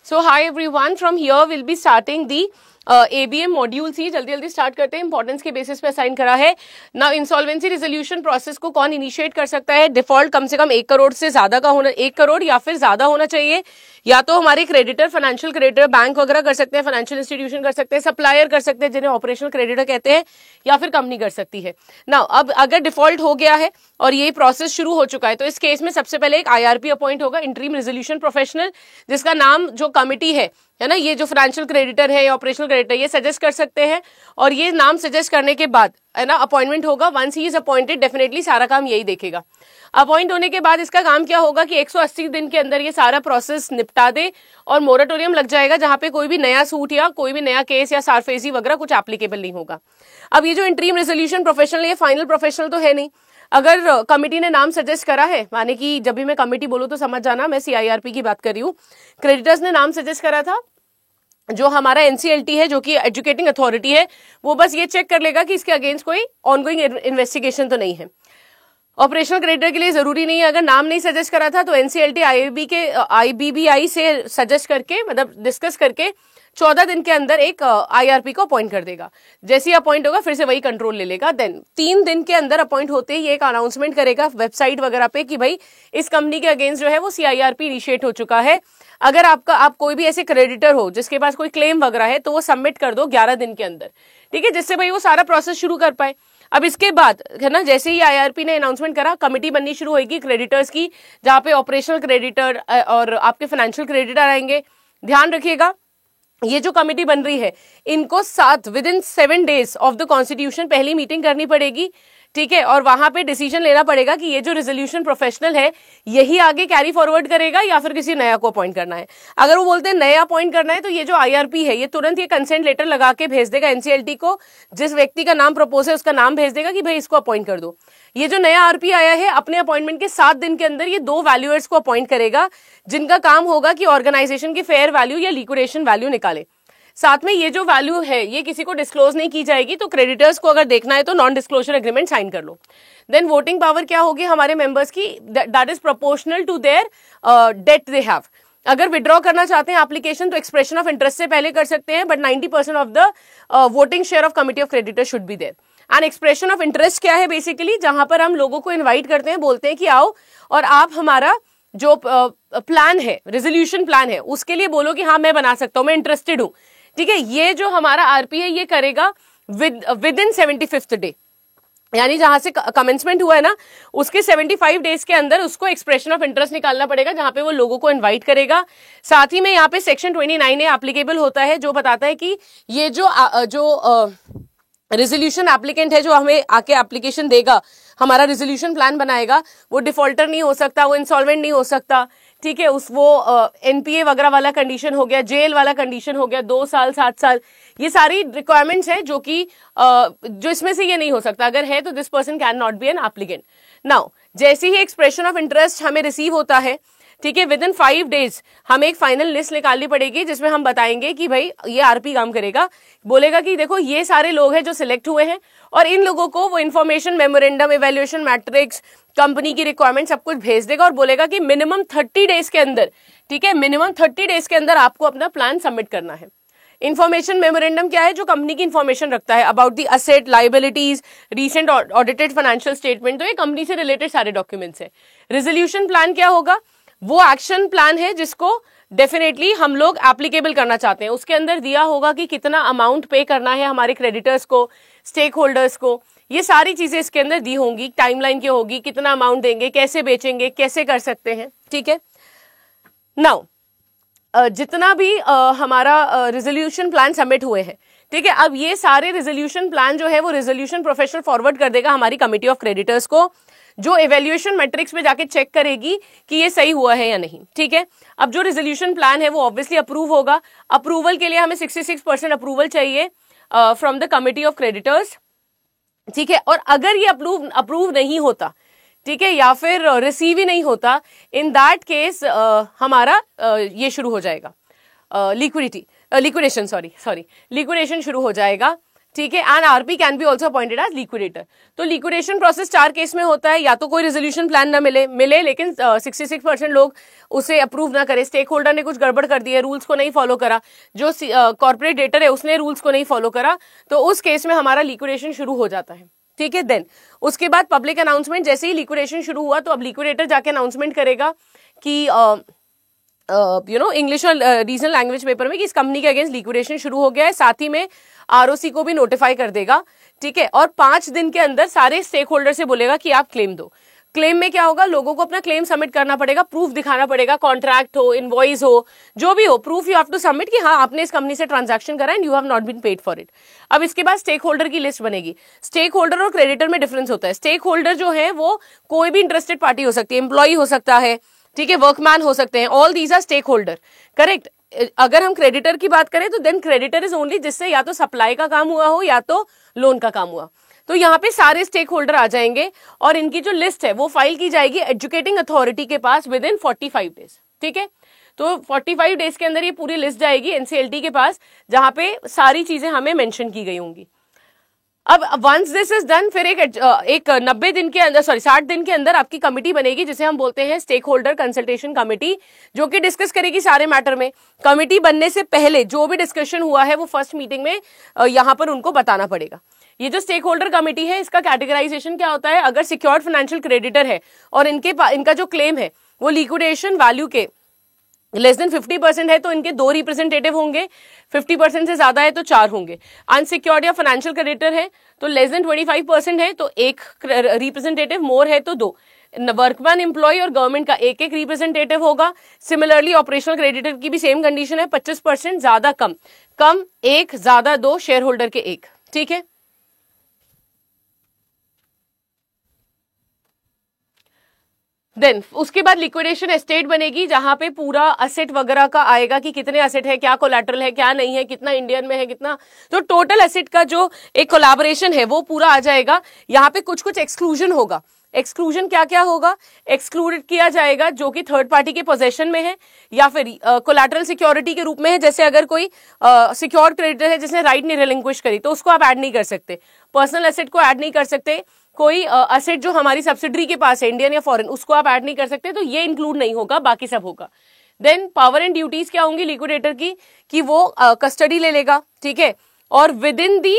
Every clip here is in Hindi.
So hi everyone, from here we'll be starting the ABM module C. जल्दी जल्दी स्टार्ट करते हैं. इंपॉर्टेंस के बेसिस पे असाइन करा है. नाउ इंसॉल्वेंसी रिजोल्यूशन प्रोसेस को कौन इनिशिएट कर सकता है? डिफॉल्ट कम से कम 1 करोड़ से ज्यादा का होना, 1 करोड़ या फिर ज्यादा होना चाहिए. या तो हमारे क्रेडिटर, फाइनेंशियल क्रेडिटर, बैंक वगैरह कर सकते हैं, फाइनेंशियल इंस्टीट्यूशन कर सकते हैं, सप्लायर कर सकते हैं जिन्हें ऑपरेशनल क्रेडिटर कहते हैं, या फिर कंपनी कर सकती है. नाउ अब अगर डिफॉल्ट हो गया है और ये प्रोसेस शुरू हो चुका है तो इस केस में सबसे पहले एक IRP अपॉइंट होगा, इंटरिम रेजोल्यूशन प्रोफेशनल, जिसका नाम जो कमिटी है ना, ये जो फाइनेंशियल क्रेडिटर है या ऑपरेशनल क्रेडिटर, ये सजेस्ट कर सकते हैं. और ये नाम सजेस्ट करने के बाद है ना अपॉइंटमेंट होगा. Once he is appointed definitely सारा काम यही देखेगा. अपॉइंट होने के बाद इसका काम क्या होगा कि 180 दिन के अंदर ये सारा प्रोसेस निपटा दे और मोरेटोरियम लग जाएगा, जहां पे कोई भी नया सूट या कोई भी नया केस या सारफेजी वगैरह कुछ एप्लीकेबल नहीं होगा. अब ये जो इंटरिम रेजोल्यूशन प्रोफेशनल, ये फाइनल प्रोफेशनल तो है नहीं. अगर कमिटी ने नाम सजेस्ट करा है, माने कि जब भी मैं कमिटी बोलूं तो समझ जाना मैं CIRP की बात कर रही हूँ. क्रेडिटर्स ने नाम सजेस्ट करा था, जो हमारा NCLT है जो कि एजुकेटिंग अथॉरिटी है, वो बस ये चेक कर लेगा कि इसके अगेंस्ट कोई ऑनगोइंग इन्वेस्टिगेशन तो नहीं है. ऑपरेशनल क्रेडिटर के लिए जरूरी नहीं है. अगर नाम नहीं सजेस्ट करा था तो NCLT IBBI से सजेस्ट करके, मतलब डिस्कस करके 14 दिन के अंदर एक IRP को अपॉइंट कर देगा. जैसे ही अपॉइंट होगा फिर से वही कंट्रोल ले लेगा. देन 3 दिन के अंदर अपॉइंट होते ही एक अनाउंसमेंट करेगा वेबसाइट वगैरह पे कि भाई इस कंपनी के अगेंस्ट जो है वो CIRP इनिशिएट हो चुका है. अगर आप कोई भी ऐसे क्रेडिटर हो जिसके पास कोई क्लेम वगैरह है तो वो सबमिट कर दो 11 दिन के अंदर, ठीक है, जिससे भाई वो सारा प्रोसेस शुरू कर पाए. अब इसके बाद है ना, जैसे ही IRP ने अनाउंसमेंट करा, कमिटी बननी शुरू होगी क्रेडिटर्स की, जहां पे ऑपरेशनल क्रेडिटर और आपके फाइनेंशियल क्रेडिटर आएंगे. ध्यान रखिएगा, ये जो कमिटी बन रही है इनको within 7 days of the constitution पहली मीटिंग करनी पड़ेगी, ठीक है. और वहां पे डिसीजन लेना पड़ेगा कि ये जो रेजोल्यूशन प्रोफेशनल है यही आगे कैरी फॉरवर्ड करेगा या फिर किसी नया को अपॉइंट करना है. अगर वो बोलते हैं नया अपॉइंट करना है तो ये जो IRP है ये तुरंत ये कंसेंट लेटर लगा के भेज देगा NCLT को. जिस व्यक्ति का नाम प्रपोज है उसका नाम भेज देगा कि भाई इसको अपॉइंट कर दो. ये जो नया RP आया है अपने अपॉइंटमेंट के 7 दिन के अंदर ये 2 वैल्यूअर्स को अपॉइंट करेगा, जिनका काम होगा कि ऑर्गेनाइजेशन की फेयर वैल्यू या लिक्विडेशन वैल्यू निकाले. साथ में ये जो वैल्यू है ये किसी को डिस्क्लोज नहीं की जाएगी, तो क्रेडिटर्स को अगर देखना है तो नॉन डिस्क्लोजर एग्रीमेंट साइन कर लो. देन वोटिंग पावर क्या होगी हमारे मेंबर्स की? That is proportional to their debt they have. अगर विड्रॉ करना चाहते हैं एप्लीकेशन तो एक्सप्रेशन ऑफ इंटरेस्ट से पहले कर सकते हैं, but 90% of the voting share of committee of creditor should be there. And expression of interest क्या है? बेसिकली जहां पर हम लोगों को इन्वाइट करते हैं, बोलते हैं कि आओ और आप हमारा जो प्लान है, रेजोल्यूशन प्लान है, उसके लिए बोलो कि हाँ मैं बना सकता हूं, मैं इंटरेस्टेड हूं, ठीक है. ये जो हमारा RP है ये करेगा विद इन 75th डे, यानी जहां से कमेंसमेंट हुआ है ना उसके 75 डेज के अंदर उसको एक्सप्रेशन ऑफ इंटरेस्ट निकालना पड़ेगा, जहां पे वो लोगों को इनवाइट करेगा. साथ ही में यहाँ पे सेक्शन 29 एप्लीकेबल होता है, जो बताता है कि ये जो रेजोल्यूशन एप्लीकेंट है जो हमें आके एप्लीकेशन देगा, हमारा रेजोल्यूशन प्लान बनाएगा, वो डिफॉल्टर नहीं हो सकता, वो इंसॉल्वेंट नहीं हो सकता, ठीक है. वो NPA वगैरह वाला कंडीशन हो गया, जेल वाला कंडीशन हो गया, 2 साल 7 साल, ये सारी रिक्वायरमेंट्स है जो कि जो इसमें से ये नहीं हो सकता. अगर है तो this person can not be an applicant. Now जैसे ही एक्सप्रेशन ऑफ इंटरेस्ट हमें रिसीव होता है, ठीक है, विद इन 5 days हमें एक फाइनल लिस्ट निकालनी पड़ेगी जिसमें हम बताएंगे कि भाई ये RP काम करेगा. बोलेगा कि देखो ये सारे लोग हैं जो सिलेक्ट हुए हैं और इन लोगों को वो information, memorandum, evaluation matrix, company की रिक्वायरमेंट सब कुछ भेज देगा और बोलेगा कि मिनिमम 30 days के अंदर, ठीक है, मिनिमम 30 days के अंदर आपको अपना प्लान सबमिट करना है. इन्फॉर्मेशन मेमोरेंडम क्या है? जो कंपनी की इन्फॉर्मेशन रखता है about the asset, liabilities, recent audited financial statement, तो ये कंपनी से रिलेटेड सारे डॉक्यूमेंट्स है. रेजोल्यूशन प्लान क्या होगा? वो एक्शन प्लान है जिसको डेफिनेटली हम लोग एप्लीकेबल करना चाहते हैं. उसके अंदर दिया होगा कि कितना अमाउंट पे करना है हमारे क्रेडिटर्स को, स्टेक होल्डर्स को, ये सारी चीजें इसके अंदर दी होंगी. टाइमलाइन क्या होगी, कितना अमाउंट देंगे, कैसे बेचेंगे, कैसे कर सकते हैं, ठीक है. नाउ जितना भी हमारा रेजोल्यूशन प्लान सबमिट हुए हैं, ठीक है, अब ये सारे रेजोल्यूशन प्लान जो है वो रेजोल्यूशन प्रोफेशनल फॉरवर्ड कर देगा हमारी कमिटी ऑफ क्रेडिटर्स को, जो इवैल्यूएशन मैट्रिक्स में जाके चेक करेगी कि ये सही हुआ है या नहीं, ठीक है. अब जो रेजोल्यूशन प्लान है वो ऑब्वियसली अप्रूव होगा. अप्रूवल के लिए हमें 66% अप्रूवल चाहिए from the committee of creditors, ठीक है. और अगर ये अप्रूव नहीं होता, ठीक है, या फिर रिसीव ही नहीं होता, इन दैट केस हमारा ये शुरू हो जाएगा लिक्विडेशन शुरू हो जाएगा, ठीक है, and RP can be also appointed as liquidator. तो लिक्विडेशन प्रोसेस 4 केस में होता है, या तो कोई रेजोल्यूशन प्लान ना मिले लेकिन 66% लोग उसे अप्रूव ना करे, स्टेक होल्डर ने कुछ गड़बड़ कर दी है, रूल्स को नहीं फॉलो करा, जो कॉर्पोरेट डेटर है उसने रूल्स को नहीं फॉलो करा, तो उस केस में हमारा लिक्विडेशन शुरू हो जाता है। ठीक है, देन उसके बाद पब्लिक अनाउंसमेंट, जैसे ही लिक्विडेशन शुरू हुआ तो अब लिक्विडेटर जाके अनाउंसमेंट करेगा कि इंग्लिश और रीजनल लैंग्वेज पेपर में कि इस कंपनी के अगेंस्ट लिक्विडेशन शुरू हो गया है, साथ ही में आरओसी को भी नोटिफाई कर देगा। ठीक है, और 5 दिन के अंदर सारे स्टेक होल्डर से बोलेगा कि आप क्लेम दो। क्लेम में क्या होगा, लोगों को अपना क्लेम सबमिट करना पड़ेगा, प्रूफ दिखाना पड़ेगा, कॉन्ट्रैक्ट हो, इनवॉइस हो, जो भी हो, proof you have to submit कि हाँ आपने इस कंपनी से ट्रांजैक्शन करा and you have not been paid for it. अब इसके बाद स्टेक होल्डर की लिस्ट बनेगी। स्टेक होल्डर और क्रेडिटर में डिफरेंस होता है। स्टेक होल्डर जो है वो कोई भी इंटरेस्टेड पार्टी हो सकती है, एम्प्लॉय हो सकता है, ठीक है, वर्कमैन हो सकते हैं, all these are stakeholder, correct. अगर हम क्रेडिटर की बात करें तो देन क्रेडिटर इज ओनली जिससे या तो सप्लाई का काम हुआ हो या तो लोन का काम हुआ। तो यहाँ पे सारे स्टेक होल्डर आ जाएंगे और इनकी जो लिस्ट है वो फाइल की जाएगी एजुकेटिंग अथॉरिटी के पास विद इन 45 डेज। ठीक है, तो 45 डेज के अंदर ये पूरी लिस्ट जाएगी एनसीएलटी के पास, जहां पे सारी चीजें हमें मेंशन की गई होंगी। अब वंस दिस इज डन, फिर एक 90 दिन के अंदर 60 दिन के अंदर आपकी कमिटी बनेगी जिसे हम बोलते हैं स्टेक होल्डर कंसल्टेशन कमिटी, जो कि डिस्कस करेगी सारे मैटर में। कमिटी बनने से पहले जो भी डिस्कशन हुआ है वो फर्स्ट मीटिंग में यहां पर उनको बताना पड़ेगा। ये जो स्टेक होल्डर कमिटी है इसका कैटेगराइजेशन क्या होता है, अगर सिक्योर्ड फाइनेंशियल क्रेडिटर है और इनका जो क्लेम है वो लिक्विडेशन वैल्यू के लेस देन 50% है तो इनके 2 रिप्रेजेंटेटिव होंगे, 50% से ज्यादा है तो 4 होंगे। अनसिक्योर्ड या फाइनेंशियल क्रेडिटर है तो लेस देन 25% है तो 1 रिप्रेजेंटेटिव, मोर है तो 2। वर्कमैन, एम्प्लॉय और गवर्नमेंट का 1-1 रिप्रेजेंटेटिव होगा। सिमिलरली ऑपरेशनल क्रेडिटर की भी सेम कंडीशन है, 25% ज्यादा कम 1, ज्यादा 2, शेयर होल्डर के 1। ठीक है, देन उसके बाद लिक्विडेशन एस्टेट बनेगी जहां पे पूरा असेट वगैरह का आएगा कि कितने असेट है, क्या कोलैटरल है, क्या नहीं है, कितना इंडियन में है, कितना, तो टोटल असेट का जो एक कोलैबोरेशन है वो पूरा आ जाएगा। यहाँ पे कुछ एक्सक्लूजन होगा। एक्सक्लूजन क्या क्या होगा, एक्सक्लूडेड किया जाएगा जो कि थर्ड पार्टी के पोजेशन में है या फिर कोलैटरल सिक्योरिटी के रूप में है। जैसे अगर कोई सिक्योर्ड क्रेडिटर है जिसने राइट नहीं रिलिंक्विश करी तो उसको आप ऐड नहीं कर सकते, पर्सनल एसेट को ऐड नहीं कर सकते, कोई असेट जो हमारी सब्सिडरी के पास है इंडियन या फॉरेन उसको आप ऐड नहीं कर सकते, तो ये इंक्लूड नहीं होगा, बाकी सब होगा। देन पावर एंड ड्यूटीज क्या होंगी लिक्विडेटर की, कि वो कस्टडी ले लेगा, ठीक है, और विद इन दी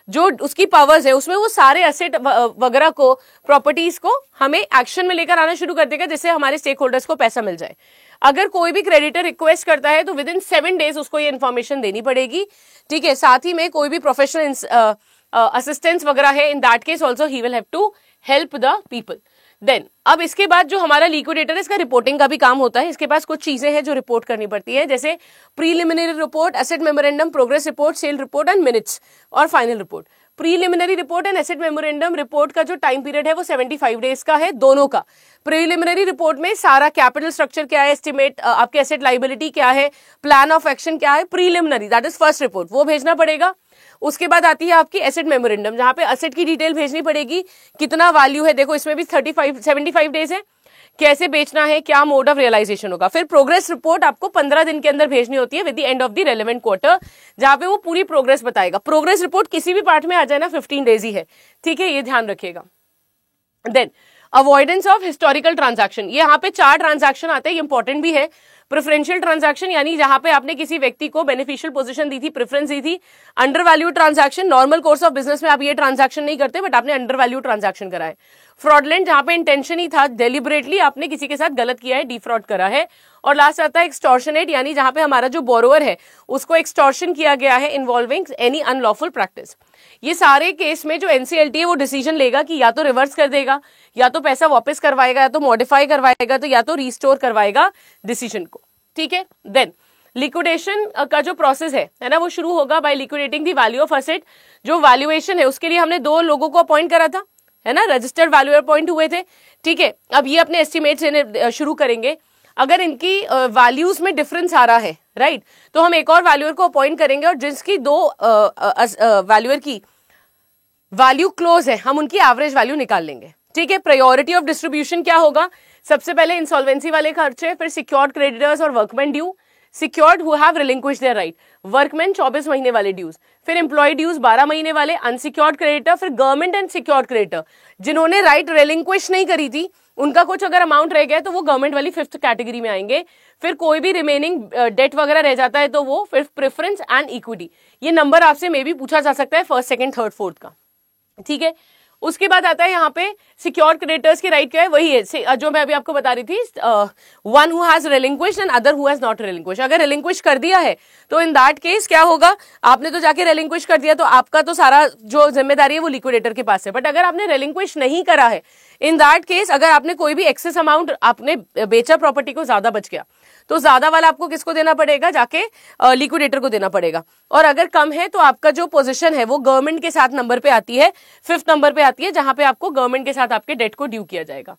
जो उसकी पावर्स है उसमें वो सारे एसेट वगैरह को, प्रॉपर्टीज को हमें एक्शन में लेकर आना शुरू कर देगा जिससे हमारे स्टेक होल्डर्स को पैसा मिल जाए। अगर कोई भी क्रेडिटर रिक्वेस्ट करता है तो विद इन 7 डेज उसको ये इन्फॉर्मेशन देनी पड़ेगी। ठीक है, साथ ही में कोई भी प्रोफेशनल असिस्टेंस वगैरह है, in that case also he will have to help the people. Then अब इसके बाद जो हमारा लिक्विडेटर है इसका रिपोर्टिंग का भी काम होता है। इसके पास कुछ चीजें हैं जो रिपोर्ट करनी पड़ती है, जैसे preliminary report, asset memorandum, progress report, sale report and minutes और final report. Preliminary report and asset memorandum report का जो टाइम पीरियड है वो 75 डेज का है, दोनों का। प्रीलिमिनरी रिपोर्ट में सारा कैपिटल स्ट्रक्चर क्या है, एस्टिमेट आपके एसेट लाइबिलिटी क्या है, प्लान ऑफ एक्शन क्या है, preliminary that is first report, वो भेजना पड़ेगा। उसके बाद आती है आपकी एसेट मेमोरेंडम जहां पे एसेट की डिटेल भेजनी पड़ेगी, कितना वैल्यू है, देखो इसमें भी 75 डेज है, कैसे बेचना है, क्या मोड ऑफ रियलाइजेशन होगा। फिर प्रोग्रेस रिपोर्ट आपको 15 दिन के अंदर भेजनी होती है with the end of the relevant quarter, जहां पे वो पूरी प्रोग्रेस बताएगा। प्रोग्रेस रिपोर्ट किसी भी पार्ट में आ जाए ना 15 डेज ही है, ठीक है, ये ध्यान रखिएगा। Then avoidance of historical transaction, ये यहाँ पे 4 ट्रांजैक्शन आते हैं, इंपॉर्टेंट भी है। प्रेफरेंशियल ट्रांजैक्शन यानी जहां पे आपने किसी व्यक्ति को बेनिफिशियल पोजीशन दी थी, प्रेफरेंस दी थी। Under value transaction, normal course of business में आप ये ट्रांजैक्शन नहीं करते बट आपने अंडर वैल्यू ट्रांजैक्शन करा है। फ्रॉडलेंट, जहां पे इंटेंशन ही था, डेलिबरेटली आपने किसी के साथ गलत किया है, डिफ्रॉड करा है। और लास्ट आता है एक्सटॉर्शनेट, यानी जहां पे हमारा जो बोरोवर है उसको एक्सटॉर्शन किया गया है इन्वॉल्विंग एनी अनलॉफुल प्रैक्टिस। ये सारे केस में जो एनसीएलटी है वो डिसीजन लेगा कि या तो रिवर्स कर देगा, या तो पैसा वापस करवाएगा, या तो मॉडिफाई करवाएगा, तो या तो रिस्टोर करवाएगा डिसीजन को। ठीक है, देन लिक्विडेशन का जो प्रोसेस है ना, वो शुरू होगा by liquidating the value of asset. जो वैल्यूएशन है उसके लिए हमने 2 लोगों को अपॉइंट करा था, है ना, रजिस्टर्ड वैल्यूअर अपॉइंट हुए थे। ठीक है, अब ये अपने एस्टिमेट से शुरू करेंगे। अगर इनकी वैल्यूज में डिफरेंस आ रहा है, राइट, तो हम एक और वैल्यूअर को अपॉइंट करेंगे और जिसकी 2 वैल्यूअर की वैल्यू क्लोज है हम उनकी एवरेज वैल्यू निकाल लेंगे। ठीक है, प्रायोरिटी ऑफ डिस्ट्रीब्यूशन क्या होगा, सबसे पहले इंसॉल्वेंसी वाले खर्चे, फिर सिक्योर्ड क्रेडिटर्स और workman due, secured who have relinquish their right, workman 24 महीने वाले ड्यूज, फिर एम्प्लॉय ड्यूज 12 महीने वाले, अनसिक्योर्ड क्रेडिटर, फिर गवर्नमेंट एंड सिक्योर्ड क्रेडिटर जिन्होंने राइट रिलिंक्विश नहीं करी थी, उनका कुछ अगर अमाउंट रह गया तो वो गवर्नमेंट वाली 5th कैटेगरी में आएंगे। फिर कोई भी रिमेनिंग डेट वगैरह रह जाता है तो वो फिर प्रेफरेंस एंड इक्विटी। ये नंबर आपसे मे भी पूछा जा सकता है 1st, 2nd, 3rd, 4th का, ठीक है। उसके बाद आता है यहाँ पे सिक्योर्ड क्रेडिटर्स की राइट क्या है, वही है जो मैं अभी आपको बता रही थी, one who has relinquished and other who has not relinquished. अगर रिलिंक्विश कर दिया है तो इन दैट केस क्या होगा, आपने तो जाके रिलिंक्विश कर दिया तो आपका तो सारा जो जिम्मेदारी है वो लिक्विडेटर के पास है। बट अगर आपने रिलिंक्विश नहीं करा है, इन दैट केस अगर आपने कोई भी एक्सेस अमाउंट आपने बेचा, प्रॉपर्टी को ज्यादा बच गया, तो ज्यादा वाला आपको किसको देना पड़ेगा, जाके लिक्विडेटर को देना पड़ेगा। और अगर कम है तो आपका जो पोजीशन है वो गवर्नमेंट के साथ नंबर पे आती है, 5th नंबर पे आती है, जहां पे आपको गवर्नमेंट के साथ आपके डेट को ड्यू किया जाएगा।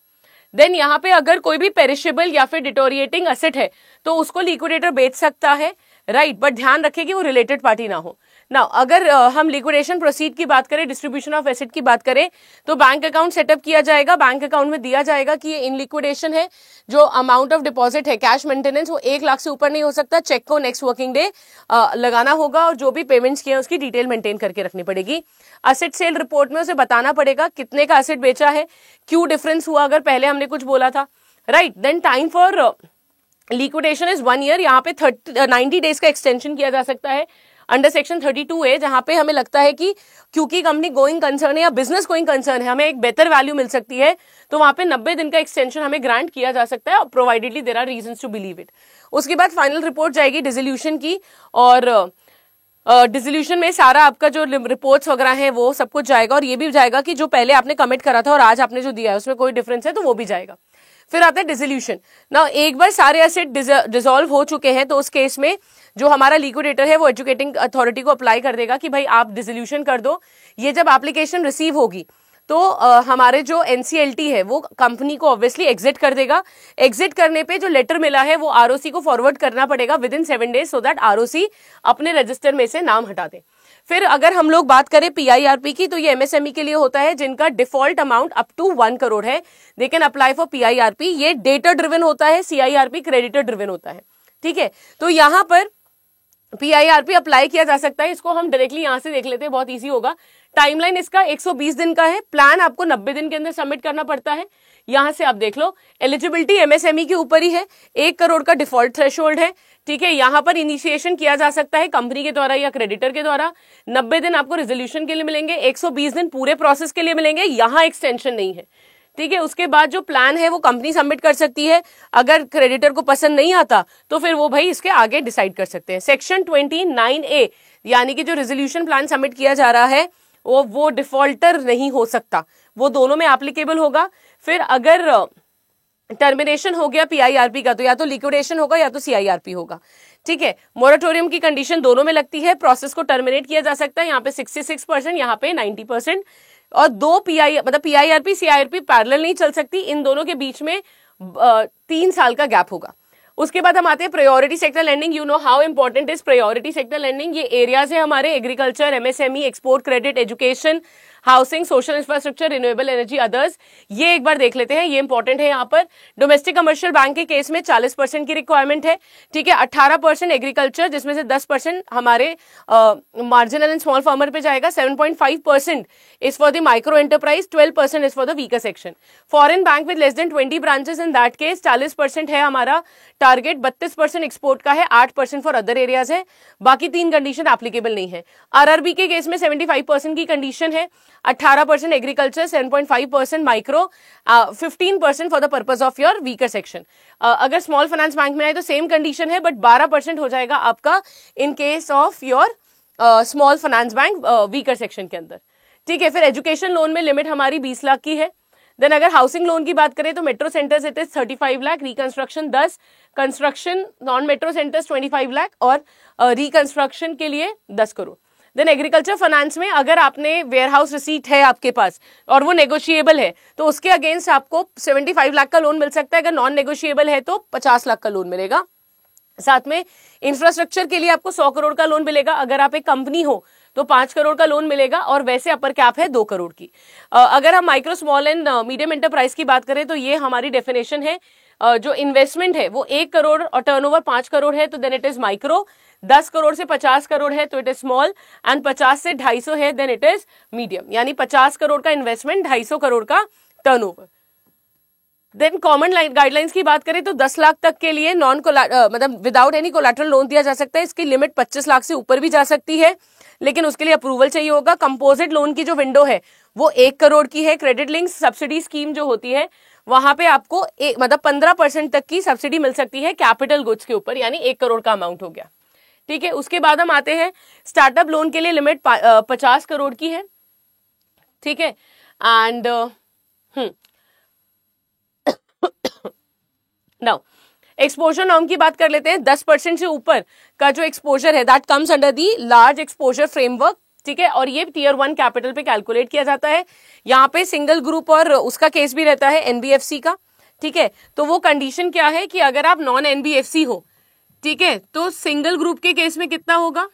देन यहाँ पे अगर कोई भी पेरिशेबल या फिर डिटोरिएटिंग एसेट है तो उसको लिक्विडेटर बेच सकता है, राइट, बट ध्यान रखिए कि वो रिलेटेड पार्टी ना हो। ना अगर हम लिक्विडेशन प्रोसीड की बात करें, डिस्ट्रीब्यूशन ऑफ एसेट की बात करें, तो बैंक अकाउंट सेटअप किया जाएगा, बैंक अकाउंट में दिया जाएगा कि ये इन लिक्विडेशन है, जो अमाउंट ऑफ डिपॉजिट है, कैश मेंटेनेंस, वो 1 लाख से ऊपर नहीं हो सकता, चेक को नेक्स्ट वर्किंग डे लगाना होगा, और जो भी पेमेंट्स किए उसकी डिटेल मेंटेन करके रखनी पड़ेगी। असेट सेल रिपोर्ट में उसे बताना पड़ेगा कितने का असेट बेचा है, क्यों डिफरेंस हुआ, अगर पहले हमने कुछ बोला था, right. Then time for liquidation is 1 year, यहाँ पे 90 डेज का एक्सटेंशन किया जा सकता है अंडर सेक्शन 32A, जहां पे हमें लगता है कि क्योंकि कंपनी गोइंग कंसर्न है या बिजनेस गोइंग कंसर्न है, हमें एक बेहतर वैल्यू मिल सकती है, तो वहां पे 90 दिन का एक्सटेंशन हमें ग्रांट किया जा सकता है, providedly there are reasons to believe it. उसके बाद फाइनल रिपोर्ट जाएगी डिसोल्यूशन की, और डिसोल्यूशन में सारा आपका जो रिपोर्ट्स वगैरह हैं वो सब कुछ जाएगा, और ये भी जाएगा कि जो पहले आपने कमिट करा था और आज आपने जो दिया है उसमें कोई डिफरेंस है तो वो भी जाएगा। फिर आता है डिसोल्यूशन। ना एक बार सारे एसेट डिसॉल्व हो चुके हैं तो उस केस में जो हमारा लिक्विडेटर है वो एजुकेटिंग अथॉरिटी को अप्लाई कर देगा कि भाई आप डिसोल्यूशन कर दो। ये जब एप्लीकेशन रिसीव होगी तो हमारे जो एनसीएलटी है वो कंपनी को ऑब्वियसली एग्जिट कर देगा। एग्जिट करने पे जो लेटर मिला है वो आरओसी को फॉरवर्ड करना पड़ेगा with in 7 days, so that ROC अपने रजिस्टर में से नाम हटा दे। फिर अगर हम लोग बात करें पीआईआरपी की, तो ये एमएसएमई के लिए होता है जिनका default amount up to 1 crore है, they can apply for PIRP. ये डेटर ड्रिवन होता है, सीआईआरपी क्रेडिटर ड्रिवन होता है, ठीक है। तो यहां पर पीआईआरपी अप्लाई किया जा सकता है। इसको हम डायरेक्टली यहां से देख लेते हैं, बहुत इजी होगा। टाइमलाइन इसका 120 दिन का है, प्लान आपको 90 दिन के अंदर सबमिट करना पड़ता है। यहां से आप देख लो, एलिजिबिलिटी एमएसएमई के ऊपर ही है, 1 करोड़ का डिफॉल्ट थ्रेशोल्ड है, ठीक है। यहां पर इनिशिएशन किया जा सकता है कंपनी के द्वारा या क्रेडिटर के द्वारा। 90 दिन आपको रेजोल्यूशन के लिए मिलेंगे, 120 दिन पूरे प्रोसेस के लिए मिलेंगे, यहां एक्सटेंशन नहीं है, ठीक है। उसके बाद जो प्लान है वो कंपनी सबमिट कर सकती है, अगर क्रेडिटर को पसंद नहीं आता तो फिर वो भाई इसके आगे डिसाइड कर सकते हैं। सेक्शन 29A यानी कि जो रेजोल्यूशन प्लान सबमिट किया जा रहा है वो डिफॉल्टर नहीं हो सकता, वो दोनों में एप्लीकेबल होगा। फिर अगर टर्मिनेशन हो गया पीआईआरपी का तो या तो लिक्विडेशन होगा या तो सीआईआरपी होगा, ठीक है। मोरेटोरियम की कंडीशन दोनों में लगती है, प्रोसेस को टर्मिनेट किया जा सकता है, यहाँ पे 66%, यहाँ पे 90%। और दो पीआईआरपी सीआईआरपी पैरेलल नहीं चल सकती, इन दोनों के बीच में 3 साल का गैप होगा। उसके बाद हम आते हैं priority sector lending. You know how important is priority sector lending. ये एरियाज है हमारे agriculture, MSME, export credit, education, housing, social infrastructure, renewable energy, others. ये एक बार देख लेते हैं, ये इंपॉर्टेंट है। यहाँ पर डोमेस्टिक कमर्शियल बैंक के केस में 40% की रिक्वायरमेंट है, ठीक है। 18% एग्रीकल्चर, जिसमें से 10% हमारे मार्जिनल एंड स्मॉल फार्मर पे जाएगा। 7.5% is for the micro enterprise, 12% is for the weaker section. Foreign bank with less than 20 branches, in that case 40% है हमारा टारगेट, 32% एक्सपोर्ट का है, 8% फॉर अदर एरियाज है। बाकी 3 कंडीशन एप्लीकेबल नहीं है। आरआरबी के केस में 75% की कंडीशन है, 18% agriculture, 7.5% micro, 15% for the purpose of your weaker section. अगर स्मॉल फाइनेंस बैंक में आए तो सेम कंडीशन है, बट 12% हो जाएगा आपका in case of your small finance bank weaker section के अंदर, ठीक है। फिर एजुकेशन लोन में लिमिट हमारी 20 लाख की है। देन अगर हाउसिंग लोन की बात करें तो metro centres it is 35 lakh, reconstruction 10, construction non metro centres 25 lakh और रिकंस्ट्रक्शन के लिए 10 करोड़। देन एग्रीकल्चर फाइनेंस में अगर आपने वेयर हाउस रिसीट है आपके पास और वो नेगोशिएबल है तो उसके अगेंस्ट आपको 75 लाख का लोन मिल सकता है। अगर नॉन नेगोशिएबल है तो 50 लाख का लोन मिलेगा। साथ में इंफ्रास्ट्रक्चर के लिए आपको 100 करोड़ का लोन मिलेगा। अगर आप एक कंपनी हो तो 5 करोड़ का लोन मिलेगा और वैसे अपर कैप है 2 करोड़ की। अगर हम micro small and medium enterprise की बात करें तो ये हमारी डेफिनेशन है जो इन्वेस्टमेंट है वो 1 करोड़ और टर्नओवर 5 करोड़ है तो then it is micro, 10 crore से 50 करोड़ है तो इट इज स्मॉल, एंड 50 से 250 है देन इट इज मीडियम। यानी 50 करोड़ का इन्वेस्टमेंट, 250 करोड़ का टर्नओवर। देन कॉमन गाइडलाइंस की बात करें तो 10 लाख तक के लिए नॉन मतलब विदाउट एनी कोलैटरल लोन दिया जा सकता है। इसकी लिमिट 25 लाख से ऊपर भी जा सकती है, लेकिन उसके लिए अप्रूवल चाहिए होगा। कंपोजिट लोन की जो विंडो है वो 1 करोड़ की है। क्रेडिट लिंक सब्सिडी स्कीम जो होती है वहां पे आपको मतलब 15% तक की सब्सिडी मिल सकती है कैपिटल गुड्स के ऊपर, यानी 1 करोड़ का अमाउंट हो गया। ठीक है, उसके बाद हम आते हैं स्टार्टअप लोन के लिए लिमिट 50 करोड़ की है। ठीक है, एंड नाउ एक्सपोजर नॉर्म की बात कर लेते हैं। 10% से ऊपर का जो एक्सपोजर है that comes under the large exposure framework. ठीक है, और ये टियर 1 कैपिटल पे कैलकुलेट किया जाता है। यहाँ पे सिंगल ग्रुप और उसका केस भी रहता है एनबीएफसी का। ठीक है, तो वो कंडीशन क्या है कि अगर आप नॉन एनबीएफसी हो, ठीक है, तो सिंगल ग्रुप के केस में कितना होगा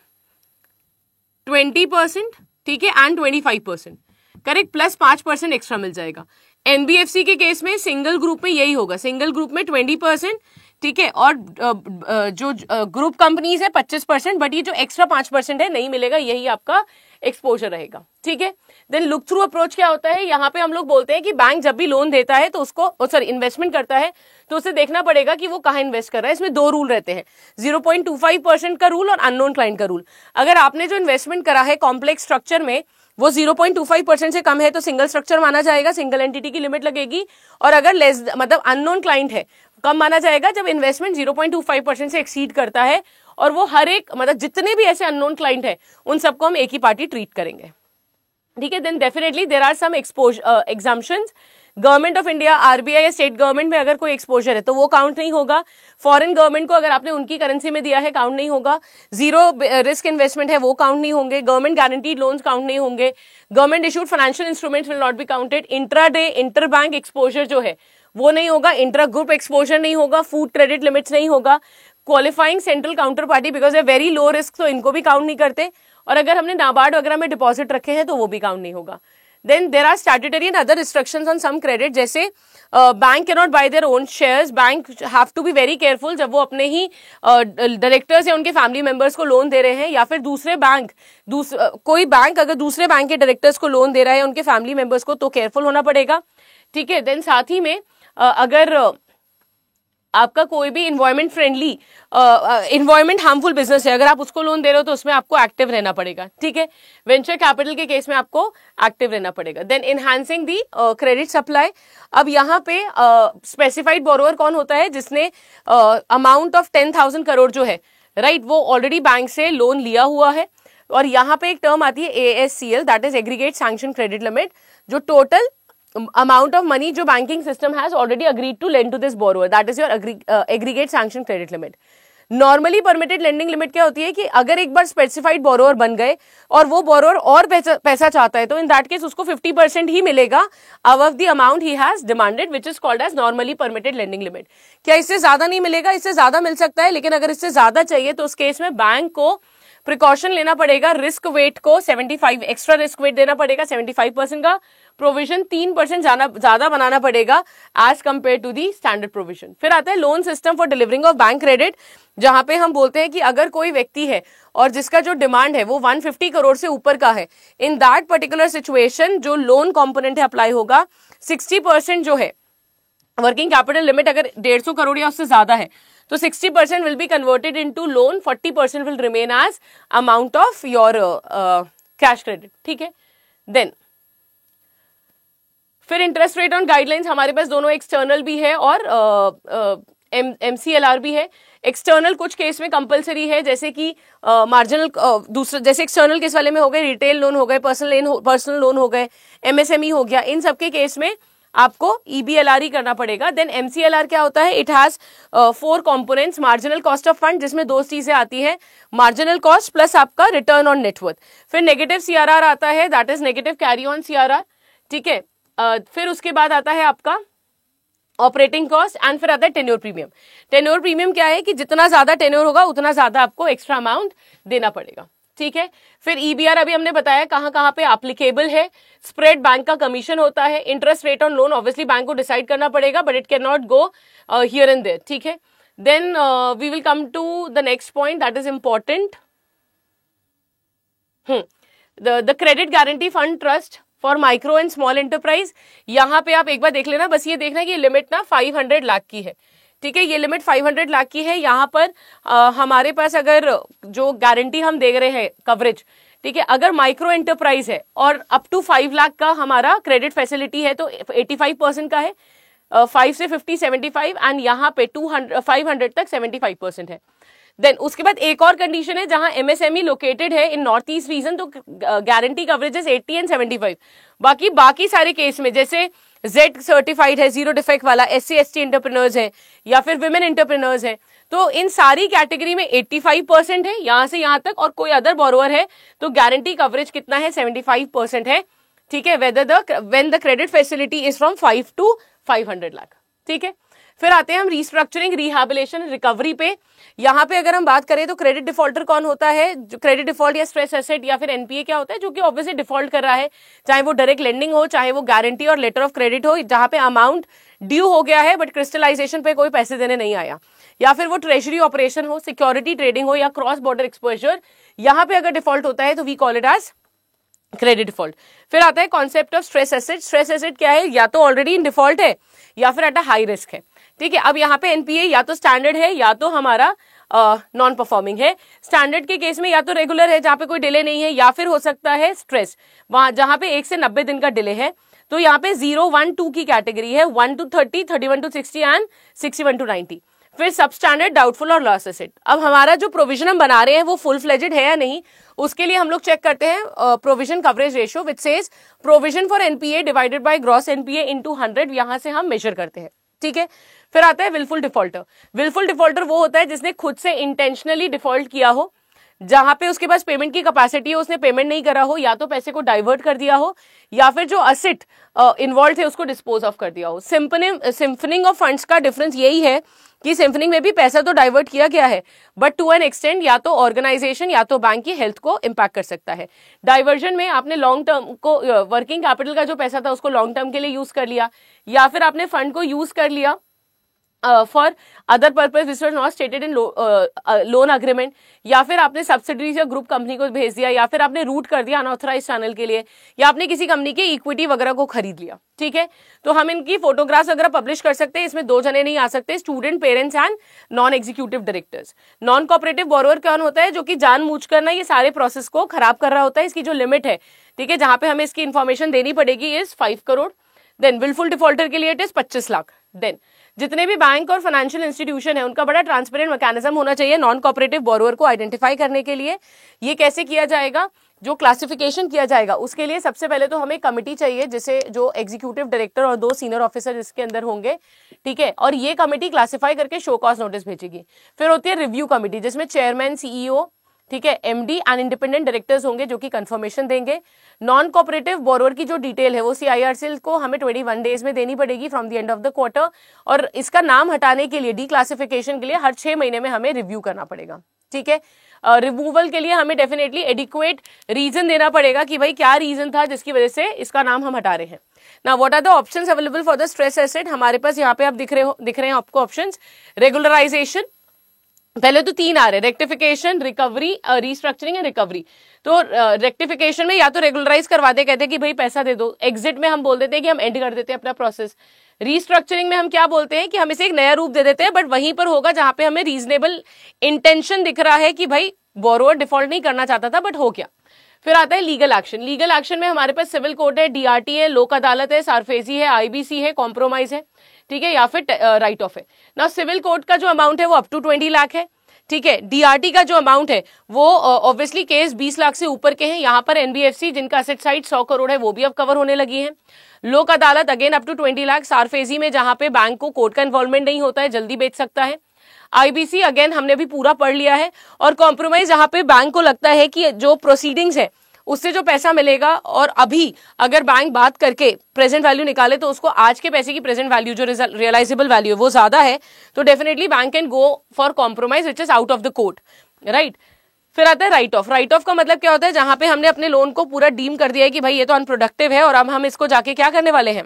20%, ठीक है, एंड 25%, करेक्ट, प्लस 5% एक्स्ट्रा मिल जाएगा। एनबीएफसी के केस में सिंगल ग्रुप में यही होगा, सिंगल ग्रुप में 20%, ठीक है, और जो ग्रुप कंपनीज है 25%, बट ये जो एक्स्ट्रा 5% है नहीं मिलेगा, यही आपका एक्सपोजर रहेगा। ठीक है, देन लुक थ्रू अप्रोच क्या होता है, यहाँ पे हम लोग बोलते हैं कि बैंक जब भी लोन देता है तो उसको सॉरी इन्वेस्टमेंट करता है तो उसे देखना पड़ेगा कि वो कहाँ इन्वेस्ट कर रहा है। इसमें 2 रूल रहते हैं, 0.25% का रूल और अननोन क्लाइंट का रूल। अगर आपने जो इन्वेस्टमेंट करा है कॉम्प्लेक्स स्ट्रक्चर में वो 0.25% से कम है तो सिंगल स्ट्रक्चर माना जाएगा, सिंगल एंटिटी की लिमिट लगेगी। और अगर लेस मतलब अननोन क्लाइंट है कम माना जाएगा जब इन्वेस्टमेंट 0.25% से एक्सीड करता है। और वो हर एक मतलब जितने भी ऐसे अननोन क्लाइंट है उन सबको हम एक ही पार्टी ट्रीट करेंगे। ठीक है, then definitely there are some exemptions. Government of India, RBI या स्टेट गवर्नमेंट में अगर कोई एक्सपोजर है तो वो काउंट नहीं होगा। फॉरेन गवर्नमेंट को अगर आपने उनकी करेंसी में दिया है काउंट नहीं होगा। जीरो रिस्क इन्वेस्टमेंट है वो काउंट नहीं होंगे। गवर्नमेंट गारंटीड लोन्स काउंट नहीं होंगे। Government issued financial instruments will not be counted. Intra day inter bank exposure जो है वो नहीं होगा। इंट्रा ग्रुप एक्सपोजर नहीं होगा। फूड क्रेडिट लिमिट्स नहीं होगा। Qualifying central counter party because a very low risk, तो इनको भी काउंट नहीं करते। और अगर हमने नाबार्ड वगैरह में डिपॉजिट रखे हैं तो वो भी काउंट नहीं होगा। Then there are statutory and other restrictions on some credit, जैसे bank can not buy their own shares. Bank have to be very careful जब वो अपने ही डायरेक्टर्स या उनके फैमिली मेंबर्स को लोन दे रहे हैं, या फिर दूसरे बैंक कोई बैंक अगर दूसरे बैंक के डायरेक्टर्स को लोन दे रहा है उनके फैमिली मेंबर्स को, तो केयरफुल होना पड़ेगा। ठीक है, देन साथ ही में अगर आपका कोई भी environment friendly environment harmful business है, अगर आप उसको लोन दे रहे हो तो उसमें आपको एक्टिव रहना पड़ेगा। ठीक है, वेंचर कैपिटल के केस में आपको एक्टिव रहना पड़ेगा। देन एनहांसिंग दी क्रेडिट सप्लाई। अब यहाँ पे स्पेसिफाइड बोरोअर कौन होता है, जिसने अमाउंट ऑफ 10,000 करोड़ जो है राइट वो ऑलरेडी बैंक से लोन लिया हुआ है। और यहाँ पे एक टर्म आती है ASCL, that is aggregate sanction credit limit, जो टोटल amount of money जो banking system has already agreed to lend to this borrower, that is your aggregate sanction credit limit. Normally permitted lending limit क्या होती है कि अगर एक बार स्पेसिफाइड बोरोअर बन गए और वो बोरोअर और पैसा चाहता है तो इन दैट केस उसको 50% ही मिलेगा अबव द अमाउंट ही has demanded, which is called as normally permitted lending limit. क्या इससे ज्यादा नहीं मिलेगा? इससे ज्यादा मिल सकता है, लेकिन अगर इससे ज्यादा चाहिए तो उस केस में बैंक को प्रिकॉशन लेना पड़ेगा। रिस्क वेट को 75 एक्स्ट्रा रिस्क वेट देना पड़ेगा, 75% का प्रोविजन 3% ज्यादा बनाना पड़ेगा as compare to the standard provision. फिर आता है loan system for delivering of bank credit, जहां पे हम बोलते हैं कि अगर कोई व्यक्ति है और जिसका जो डिमांड है वो 150 करोड़ से ऊपर का है, इन दैट पर्टिकुलर सिचुएशन जो लोन कॉम्पोनेंट है अप्लाई होगा। 60% जो है वर्किंग कैपिटल लिमिट अगर 150 करोड़ या उससे ज्यादा है तो 60% will be converted into loan, 40% will remain as amount of your cash credit. ठीक है, देन फिर इंटरेस्ट रेट ऑन गाइडलाइंस हमारे पास दोनों एक्सटर्नल भी है और MCLR भी है। एक्सटर्नल कुछ केस में कंपलसरी है, जैसे कि मार्जिनल दूसरे जैसे एक्सटर्नल केस वाले में हो गए रिटेल लोन हो गए, पर्सनल लोन हो गए, MSME हो गया, इन सबके केस में आपको EBLR ही करना पड़ेगा। देन MCLR क्या होता है? It has 4 components. Marginal cost of fund, जिसमें 2 चीजें आती है, मार्जिनल कॉस्ट प्लस आपका रिटर्न ऑन नेटवर्थ। फिर नेगेटिव CRR आता है, that is negative carry on CRR। ठीक है, फिर उसके बाद आता है आपका ऑपरेटिंग कॉस्ट एंड फिर आता है टेन्योर प्रीमियम। टेन्योर प्रीमियम क्या है कि जितना ज्यादा टेन्योर होगा उतना ज्यादा आपको एक्स्ट्रा अमाउंट देना पड़ेगा। ठीक है। फिर ईबीआर अभी हमने बताया कहां कहां पे एप्लीकेबल है। स्प्रेड बैंक का कमीशन होता है। Interest rate on loan obviously bank को डिसाइड करना पड़ेगा, but it can not go here and there, ठीक है। Then we will come to the next point that is important, the credit guarantee fund trust for micro and small enterprise. यहां पे आप एक बार देख लेना, बस ये देखना है कि ये लिमिट ना 500 लाख की है, ठीक है। ये लिमिट 500 लाख की है। यहाँ पर हमारे पास अगर जो गारंटी हम दे रहे हैं कवरेज, ठीक है, अगर माइक्रो एंटरप्राइज है और अप टू 5 लाख का हमारा क्रेडिट फैसिलिटी है तो 85% का है, 5 से 50 75, एंड यहाँ पे 500 तक 75% है। देन उसके बाद एक और कंडीशन है जहां एमएसएमई लोकेटेड है इन नॉर्थ ईस्ट रीजन, तो गारंटी कवरेजेस 80 एंड 75। बाकी सारे केस में जैसे जेड सर्टिफाइड है, जीरो डिफेक्ट वाला, SC ST एंटरप्रेन्योर्स है या फिर विमेन एंटरप्रेन्योर्स है, तो इन सारी कैटेगरी में 85% है यहां से यहां तक, और कोई अदर बोरोवर है तो गारंटी कवरेज कितना है, 75% है, ठीक है, when the credit facility is from 5 to 500 lakh, ठीक है। फिर आते हैं हम रीस्ट्रक्चरिंग, रिहैबिलिटेशन, रिकवरी पे। यहाँ पे अगर हम बात करें तो क्रेडिट डिफॉल्टर कौन होता है, जो क्रेडिट डिफॉल्ट या स्ट्रेस एसेट या फिर एनपीए क्या होता है, जो कि ऑब्वियसली डिफॉल्ट कर रहा है, चाहे वो डायरेक्ट लेंडिंग हो, चाहे वो गारंटी और लेटर ऑफ क्रेडिट हो, जहां पे अमाउंट ड्यू हो गया है बट क्रिस्टलाइजेशन पे कोई पैसे देने नहीं आया, या फिर वो ट्रेजरी ऑपरेशन हो, सिक्योरिटी ट्रेडिंग हो या क्रॉस बॉर्डर एक्सपोजर, यहाँ पे अगर डिफॉल्ट होता है तो we call it as credit default. फिर आता है concept of stress asset. Stress asset क्या है, या तो ऑलरेडी इन डिफॉल्ट है या फिर एट अ हाई रिस्क है, ठीक है। अब यहाँ पे एनपीए या तो स्टैंडर्ड है या तो हमारा नॉन परफॉर्मिंग है। स्टैंडर्ड के केस में या तो रेगुलर है जहां पे कोई डिले नहीं है, या फिर हो सकता है स्ट्रेस, वहां जहां पे 1 से 90 दिन का डिले है। तो यहाँ पे 0, 1, 2 की कैटेगरी है, 1 to 30, 31 to 60 एंड 61 to 90। फिर सब स्टैंडर्ड, डाउटफुल और लॉस एसेट। अब हमारा जो प्रोविजन हम बना रहे हैं वो फुल फ्लेजेड है या नहीं, उसके लिए हम लोग चेक करते हैं provision coverage ratio which says provision for NPA divided by gross NPA into 100, यहां से हम मेजर करते हैं, ठीक है। फिर आता है विलफुल डिफॉल्टर। विलफुल डिफॉल्टर वो होता है जिसने खुद से इंटेंशनली डिफॉल्ट किया हो, जहां पे उसके पास पेमेंट की कैपेसिटी हो, उसने पेमेंट नहीं करा हो, या तो पैसे को डाइवर्ट कर दिया हो, या फिर जो असेट इन्वॉल्व थे उसको डिस्पोज ऑफ कर दिया हो। सिम्फनिंग ऑफ फंड्स का डिफरेंस यही है कि सिम्फनिंग में भी पैसा तो डाइवर्ट किया गया है, बट टू एन एक्सटेंड या तो ऑर्गेनाइजेशन या तो बैंक की हेल्थ को इंपैक्ट कर सकता है। डाइवर्जन में आपने लॉन्ग टर्म को, वर्किंग कैपिटल का जो पैसा था उसको लॉन्ग टर्म के लिए यूज कर लिया, या फिर आपने फंड को यूज कर लिया for other purpose which was not stated in loan agreement, या फिर आपने सब्सिडरीज या ग्रुप कंपनी को भेज दिया, या फिर आपने रूट कर दिया अनऑथराइज चैनल के लिए, या आपने किसी कंपनी के इक्विटी वगैरह को खरीद लिया, ठीक है। तो हम इनकी फोटोग्राफ्स वगैरह पब्लिश कर सकते हैं। इसमें 2 जने नहीं आ सकते, student, parents and non executive directors. Non cooperative borrower कौन होता है, जो कि जानबूझकर ना ये सारे प्रोसेस को खराब कर रहा होता है। इसकी जो लिमिट है, ठीक है, जहां पे हमें इसकी इन्फॉर्मेशन देनी पड़ेगी is 5 crore. Than willful defaulter के लिए इट इज 25 लाख। देन जितने भी बैंक और फाइनेंशियल इंस्टीट्यूशन है उनका बड़ा ट्रांसपेरेंट मैकेनिज्म होना चाहिए नॉन कोऑपरेटिव बोरोवर को आइडेंटिफाई करने के लिए। ये कैसे किया जाएगा, जो क्लासिफिकेशन किया जाएगा उसके लिए सबसे पहले तो हमें कमिटी चाहिए, जिसे जो एग्जीक्यूटिव डायरेक्टर और 2 सीनियर ऑफिसर इसके अंदर होंगे, ठीक है, और ये कमिटी क्लासिफाई करके शो कॉज नोटिस भेजेगी। फिर होती है रिव्यू कमिटी, जिसमें चेयरमैन, CEO, ठीक है, MD एंड इंडिपेंडेंट डायरेक्टर्स होंगे जो कि कंफर्मेशन देंगे। नॉन कोऑपरेटिव बोरोवर की जो डिटेल है वो CIRCL को हमें 21 डेज में देनी पड़ेगी from the end of the quarter, और इसका नाम हटाने के लिए, डीक्लासिफिकेशन के लिए हर 6 महीने में हमें रिव्यू करना पड़ेगा, ठीक है। रिमूवल के लिए हमें डेफिनेटली एडिक्वेट रीजन देना पड़ेगा कि भाई क्या रीजन था जिसकी वजह से इसका नाम हम हटा रहे हैं। ना what are the options available for the stress asset, हमारे पास यहाँ पे आप दिख रहे हैं आपको ऑप्शंस। रेगुलराइजेशन, पहले तो 3 आ रहे, rectification, recovery, restructuring and recovery. तो रेक्टिफिकेशन में या तो रेगुलराइज करवाते, कहते हैं कि भाई पैसा दे दो। एग्जिट में हम बोल देते हैं कि हम एंड कर देते हैं अपना प्रोसेस। रीस्ट्रक्चरिंग में हम क्या बोलते हैं कि हम इसे एक नया रूप दे देते हैं, बट वहीं पर होगा जहां पे हमें रीजनेबल इंटेंशन दिख रहा है कि भाई बोरोवर डिफॉल्ट नहीं करना चाहता था बट हो गया। फिर आता है लीगल एक्शन। लीगल एक्शन में हमारे पास सिविल कोर्ट है, DRT है, लोक अदालत है, सारफेजी है, IBC है, कॉम्प्रोमाइज है, ठीक है, या फिर राइट ऑफ है ना। सिविल कोर्ट का जो अमाउंट है वो अप टू 20 लाख है, ठीक है। DRT का जो अमाउंट है वो ऑब्वियसली केस 20 लाख से ऊपर के हैं। यहाँ पर NBFC जिनका असेट साइड 100 करोड़ है वो भी अब कवर होने लगी है। लोक अदालत again up to 20 lakh. SARFAESI में जहां पे बैंक को कोर्ट का इन्वॉल्वमेंट नहीं होता है, जल्दी बेच सकता है। IBC अगेन हमने भी पूरा पढ़ लिया है। और कॉम्प्रोमाइज जहां पे बैंक को लगता है कि जो प्रोसीडिंग्स है उससे जो पैसा मिलेगा, और अभी अगर बैंक बात करके प्रेजेंट वैल्यू निकाले तो उसको आज के पैसे की प्रेजेंट वैल्यू जो रियलाइजेबल वैल्यू है वो ज्यादा है, तो definitely bank can go for compromise which is out of the court, right. फिर आता है राइट ऑफ। राइट ऑफ का मतलब क्या होता है, जहां पे हमने अपने लोन को पूरा डीम कर दिया है कि भाई ये तो अनप्रोडक्टिव है और अब हम इसको जाके क्या करने वाले हैं,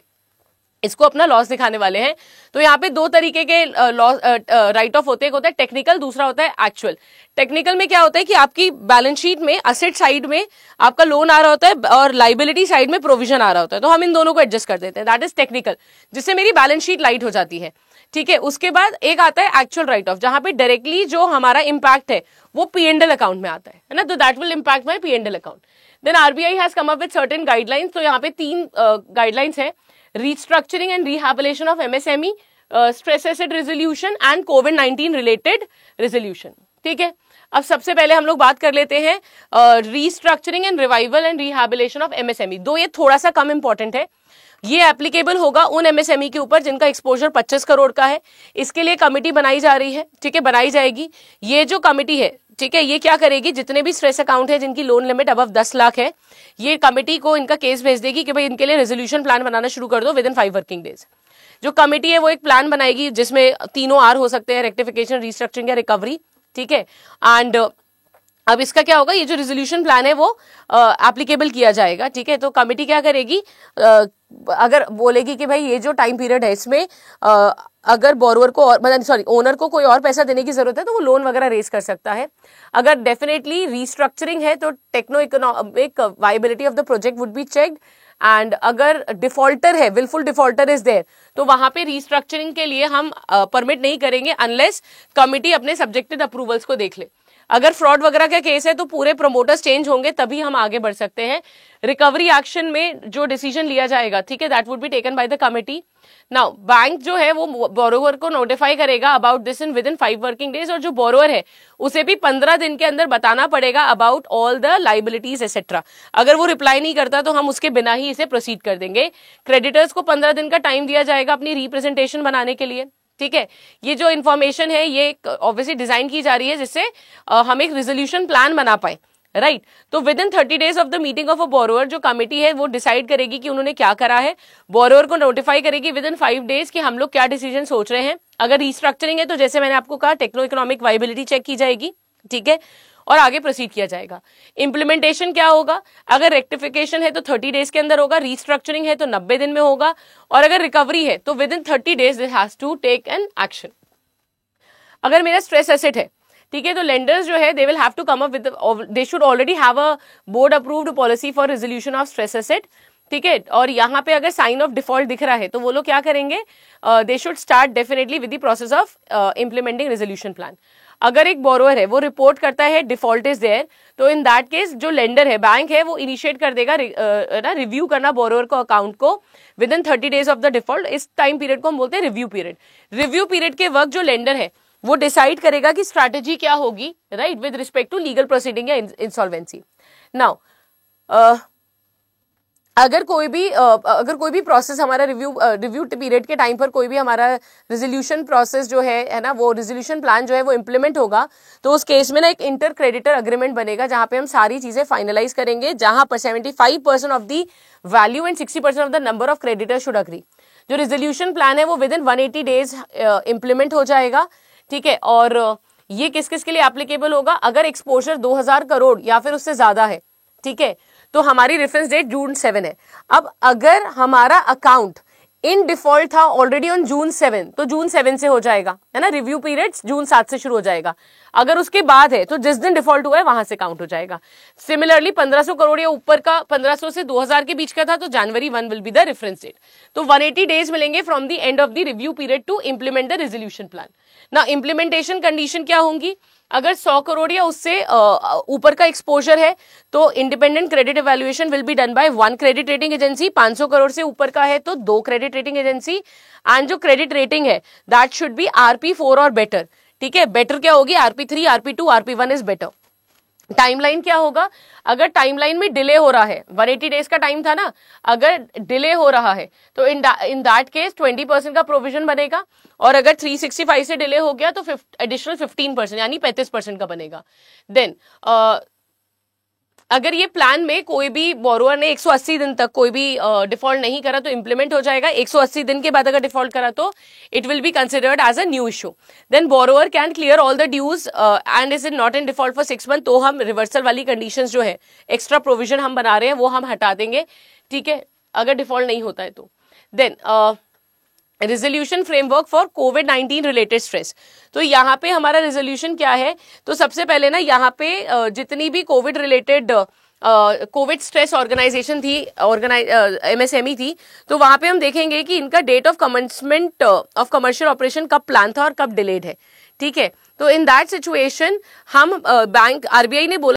इसको अपना लॉस दिखाने वाले हैं। तो यहाँ पे दो तरीके के लॉस राइट ऑफ होते हैं, एक होता है टेक्निकल, दूसरा होता है एक्चुअल। टेक्निकल में क्या होता है कि आपकी बैलेंस शीट में असेट साइड में आपका लोन आ रहा होता है और लाइबिलिटी साइड में प्रोविजन आ रहा होता है, तो हम इन दोनों को एडजस्ट कर देते हैं, दैट इज टेक्निकल, जिससे मेरी बैलेंस शीट लाइट हो जाती है। ठीक है, उसके बाद एक आता है एक्चुअल राइट ऑफ, जहां पे डायरेक्टली जो हमारा इंपैक्ट है वो P&L अकाउंट में आता है ना, तो that will impact my P&L account. Then RBI has come up with certain guidelines, तो यहाँ पे 3 गाइडलाइंस है, restructuring and rehabilitation of MSME, stress asset resolution and COVID-19 related resolution। ठीक है, अब सबसे पहले हम लोग बात कर लेते हैं restructuring and revival and rehabilitation of MSME। दो ये थोड़ा सा कम इंपॉर्टेंट है, ये एप्लीकेबल होगा उन MSME के ऊपर जिनका एक्सपोजर 25 करोड़ का है। इसके लिए कमिटी बनाई जा रही है, ठीक है, बनाई जाएगी। ये जो कमिटी है, ठीक है, ये क्या करेगी, जितने भी स्ट्रेस अकाउंट है जिनकी लोन लिमिट अबव 10 लाख है, ये कमिटी को इनका केस भेज देगी कि भाई इनके लिए रेजोल्यूशन प्लान बनाना शुरू कर दो विद इन 5 वर्किंग डेज। जो कमिटी है वो एक प्लान बनाएगी जिसमें तीनों आर हो सकते हैं, रेक्टिफिकेशन, रिस्ट्रक्चरिंग या रिकवरी। ठीक है, एंड अब इसका क्या होगा, ये जो रेजोल्यूशन प्लान है वो एप्लीकेबल किया जाएगा। ठीक है, तो कमिटी क्या करेगी, अगर बोलेगी कि भाई ये जो टाइम पीरियड है इसमें अगर बोरोवर को और मतलब सॉरी ओनर को कोई और पैसा देने की जरूरत है तो वो लोन वगैरह रेज कर सकता है। अगर डेफिनेटली रीस्ट्रक्चरिंग है तो techno economic viability of the project would be checked, and अगर डिफॉल्टर है, विलफुल डिफॉल्टर इज देयर, तो वहां पे रीस्ट्रक्चरिंग के लिए हम परमिट नहीं करेंगे अनलेस कमिटी अपने सब्जेक्टेड अप्रूवल्स को देख ले। अगर फ्रॉड वगैरह का केस है तो पूरे प्रोमोटर्स चेंज होंगे तभी हम आगे बढ़ सकते हैं। रिकवरी एक्शन में जो डिसीजन लिया जाएगा, ठीक है, that would be taken by the committee. Now bank जो है वो बोरोवर को नोटिफाई करेगा about this in with in 5 working days, और जो बोरोवर है उसे भी 15 दिन के अंदर बताना पड़ेगा about all the liabilities etcetera. अगर वो रिप्लाई नहीं करता तो हम उसके बिना ही इसे प्रोसीड कर देंगे। क्रेडिटर्स को 15 दिन का टाइम दिया जाएगा अपनी रिप्रेजेंटेशन बनाने के लिए। ठीक है, ये जो इन्फॉर्मेशन है ये ऑब्वियसली डिजाइन की जा रही है जिससे हम एक रेजोल्यूशन प्लान बना पाए, राइट। तो within 30 days of the meeting of a borrower जो कमिटी है वो डिसाइड करेगी कि उन्होंने क्या करा है, बोरोवर को नोटिफाई करेगी विद इन 5 डेज कि हम लोग क्या डिसीजन सोच रहे हैं। अगर रिस्ट्रक्चरिंग है तो जैसे मैंने आपको कहा टेक्नो इकोनॉमिक वाइबिलिटी चेक की जाएगी, ठीक है, और आगे प्रोसीड किया जाएगा। इंप्लीमेंटेशन क्या होगा, अगर रेक्टिफिकेशन है तो 30 डेज के अंदर होगा, रिस्ट्रक्चरिंग है तो 90 दिन में होगा, और अगर रिकवरी है तो within 30 days this has to take an action. अगर मेरा स्ट्रेस एसेट है, ठीक है, तो लेंडर्स जो है they will have to come up with, they should already have a board approved policy for resolution of stress asset. ठीक है, और यहाँ पे अगर साइन ऑफ डिफॉल्ट दिख रहा है तो वो लोग क्या करेंगे, they should start definitely with the process of implementing resolution plan. अगर एक बोरोवर है वो रिपोर्ट करता है डिफॉल्ट इज देयर, तो इन दैट केस जो लेंडर है, बैंक है, वो इनिशिएट कर देगा ना रिव्यू करना बोरोवर को अकाउंट को with in 30 days of the default. इस टाइम पीरियड को हम बोलते हैं रिव्यू पीरियड। रिव्यू पीरियड के वक्त जो लेंडर है वो डिसाइड करेगा कि स्ट्रैटेजी क्या होगी, right, with respect to legal proceeding या इंसॉल्वेंसी। नाउ अगर कोई भी प्रोसेस हमारा रिव्यू पीरियड के टाइम पर कोई भी हमारा रेजोल्यूशन प्रोसेस जो है ना, वो रेजोल्यूशन प्लान जो है वो इंप्लीमेंट होगा, तो उस केस में ना एक इंटर क्रेडिटर अग्रीमेंट बनेगा जहां पे हम सारी चीजें फाइनलाइज करेंगे, जहां पर 75% of the value and 60% of the number of creditor should agree. जो रेजोल्यूशन प्लान है वो विद इन 180 डेज इंप्लीमेंट हो जाएगा। ठीक है, और ये किस किस के लिए एप्लीकेबल होगा, अगर एक्सपोजर 2000 करोड़ या फिर उससे ज्यादा है, ठीक है, तो हमारी रेफरेंस डेट जून 7 है। अब अगर हमारा अकाउंट इन डिफॉल्ट था ऑलरेडी ऑन जून 7, तो जून 7 से हो जाएगा, है ना, रिव्यू पीरियड जून 7 से शुरू हो जाएगा। अगर उसके बाद है तो जिस दिन डिफॉल्ट हुआ है वहां से काउंट हो जाएगा। सिमिलरली 1500 करोड़ या ऊपर का, 1500 से 2000 के बीच का था तो January 1 will be the reference date. तो 180 डेज मिलेंगे from the end of the review period to implement the resolution plan. ना इंप्लीमेंटेशन कंडीशन क्या होंगी, अगर 100 करोड़ या उससे ऊपर का एक्सपोजर है तो independent credit evaluation will be done by 1 credit rating agency. 500 crore से ऊपर का है तो 2 क्रेडिट रेटिंग एजेंसी, एंड जो क्रेडिट रेटिंग है दैट शुड बी RP4 और बेटर। ठीक है, बेटर क्या होगी, RP3, RP2, RP1 is better. Timeline क्या होगा, अगर टाइमलाइन में डिले हो रहा है, 180 डेज का टाइम था ना, अगर डिले हो रहा है तो इन दैट केस 20% का प्रोविजन बनेगा, और अगर 365 से डिले हो गया तो एडिशनल 15% यानी 35% का बनेगा। देन अगर ये प्लान में कोई भी बोरोअर ने 180 दिन तक कोई भी डिफॉल्ट नहीं करा तो इंप्लीमेंट हो जाएगा। 180 दिन के बाद अगर डिफॉल्ट करा तो it will be considered as a new issue. Then borrower can clear all the dues and is in not in default for 6 month, तो हम रिवर्सल वाली कंडीशंस जो है, एक्स्ट्रा प्रोविजन हम बना रहे हैं वो हम हटा देंगे, ठीक है, अगर डिफॉल्ट नहीं होता है तो। देन रेजोल्यूशन फ्रेमवर्क फॉर कोविड-19 रिलेटेड स्ट्रेस। तो यहाँ पे हमारा रेजोल्यूशन क्या है, तो सबसे पहले ना यहाँ पे जितनी भी covid related covid stress organisation थी, MSME थी, तो वहां पे हम देखेंगे कि इनका date of commencement of commercial operation कब प्लान था और कब डिलेड है, ठीक है। तो इन दैट सिचुएशन हम बैंक RBI ने बोला